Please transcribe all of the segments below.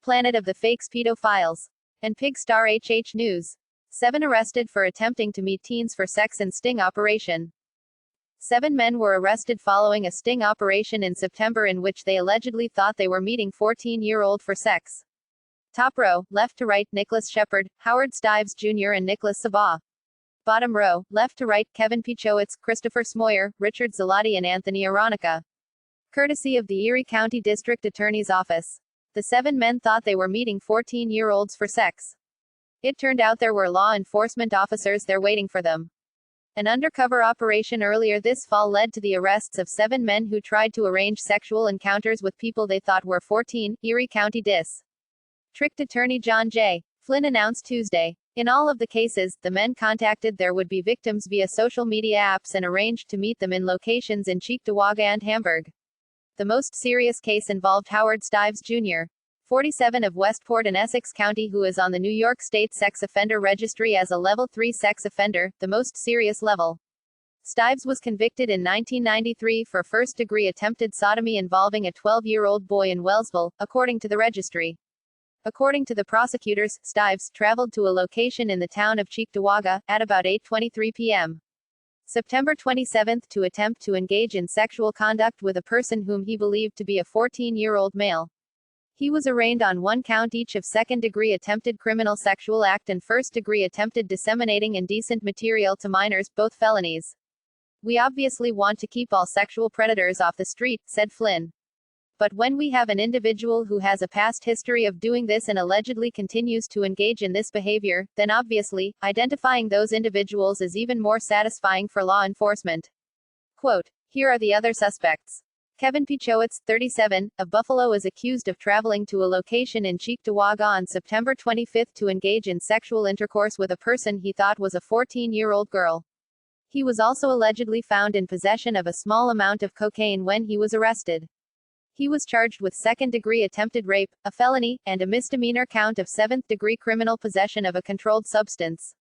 Planet of the Fakes Pedophiles. And Pig Star HH News. 7 arrested for attempting to meet teens for sex and sting operation. 7 men were arrested following a sting operation in September in which they allegedly thought they were meeting 14-year-old for sex. Top row, left to right, Nicholas Shepard, Howard Stives Jr. and Nicholas Sabha. Bottom row, left to right, Kevin Piechowicz, Kristopher Smoyer, Richard Zloty and Anthony Aronica. Courtesy of the Erie County District Attorney's Office. The 7 men thought they were meeting 14-year-olds for sex. It turned out there were law enforcement officers there waiting for them. An undercover operation earlier this fall led to the arrests of 7 men who tried to arrange sexual encounters with people they thought were 14, Erie County Dis. Tricked Attorney John J. Flynn announced Tuesday. In all of the cases, the men contacted their would-be victims via social media apps and arranged to meet them in locations in Cheektowaga and Hamburg. The most serious case involved Howard Stives Jr., 47 of Westport and Essex County, who is on the New York State Sex Offender Registry as a Level 3 sex offender, the most serious level. Stives was convicted in 1993 for first-degree attempted sodomy involving a 12-year-old boy in Wellsville, according to the registry. According to the prosecutors, Stives traveled to a location in the town of Cheektowaga at about 8:23 p.m. September 27 to attempt to engage in sexual conduct with a person whom he believed to be a 14-year-old male. He was arraigned on 1 count each of second-degree attempted criminal sexual act and first-degree attempted disseminating indecent material to minors, both felonies. "We obviously want to keep all sexual predators off the street," said Flynn. "But when we have an individual who has a past history of doing this and allegedly continues to engage in this behavior, then obviously, identifying those individuals is even more satisfying for law enforcement." Quote, "Here are the other suspects. Kevin Piechowicz, 37, of Buffalo, is accused of traveling to a location in Cheektowaga on September 25 to engage in sexual intercourse with a person he thought was a 14-year-old girl. He was also allegedly found in possession of a small amount of cocaine when he was arrested. He was charged with second-degree attempted rape, a felony, and a misdemeanor count of 7th-degree criminal possession of a controlled substance.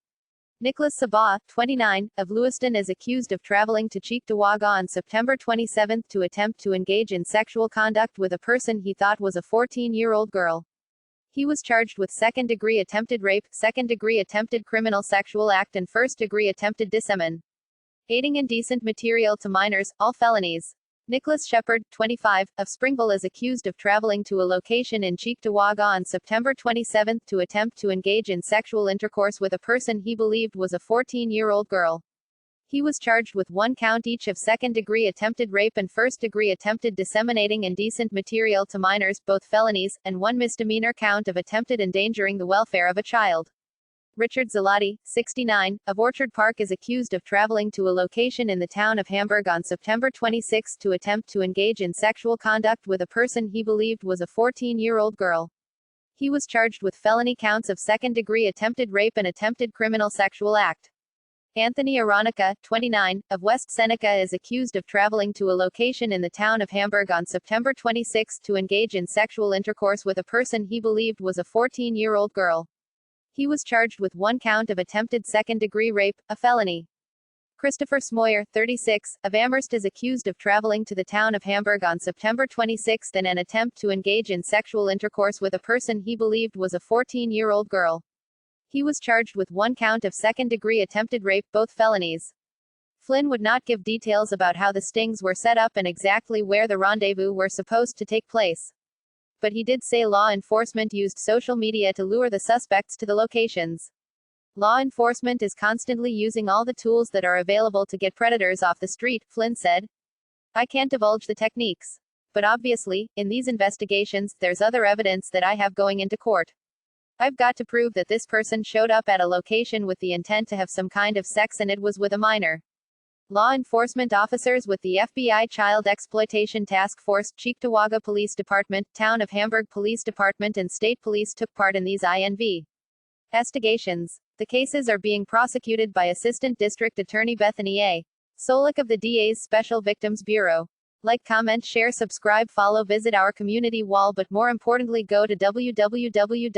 Nicholas Sabha, 29, of Lewiston, is accused of traveling to Cheektowaga on September 27 to attempt to engage in sexual conduct with a person he thought was a 14-year-old girl. He was charged with second-degree attempted rape, second-degree attempted criminal sexual act and first-degree attempted dissemination. Aiding indecent material to minors, all felonies. Nicholas Shepard, 25, of Springville, is accused of traveling to a location in Cheektowaga on September 27 to attempt to engage in sexual intercourse with a person he believed was a 14-year-old girl. He was charged with 1 count each of second-degree attempted rape and first-degree attempted disseminating indecent material to minors, both felonies, and 1 misdemeanor count of attempted endangering the welfare of a child. Richard Zloty, 69, of Orchard Park, is accused of traveling to a location in the town of Hamburg on September 26 to attempt to engage in sexual conduct with a person he believed was a 14-year-old girl. He was charged with felony counts of second-degree attempted rape and attempted criminal sexual act. Anthony Aronica, 29, of West Seneca, is accused of traveling to a location in the town of Hamburg on September 26 to engage in sexual intercourse with a person he believed was a 14-year-old girl. He was charged with 1 count of attempted second-degree rape, a felony. Kristopher Smoyer, 36, of Amherst, is accused of traveling to the town of Hamburg on September 26 in an attempt to engage in sexual intercourse with a person he believed was a 14-year-old girl. He was charged with 1 count of second-degree attempted rape, both felonies. Flynn would not give details about how the stings were set up and exactly where the rendezvous were supposed to take place. But he did say law enforcement used social media to lure the suspects to the locations. "Law enforcement is constantly using all the tools that are available to get predators off the street," Flynn said. "I can't divulge the techniques. But obviously, in these investigations, there's other evidence that I have going into court. I've got to prove that this person showed up at a location with the intent to have some kind of sex and it was with a minor." Law enforcement officers with the FBI Child Exploitation Task Force, Cheektowaga Police Department, Town of Hamburg Police Department and State Police took part in these investigations. The cases are being prosecuted by Assistant District Attorney Bethany A. Solik of the DA's Special Victims Bureau. Like, comment, share, subscribe, follow, visit our community wall, but more importantly, go to www.a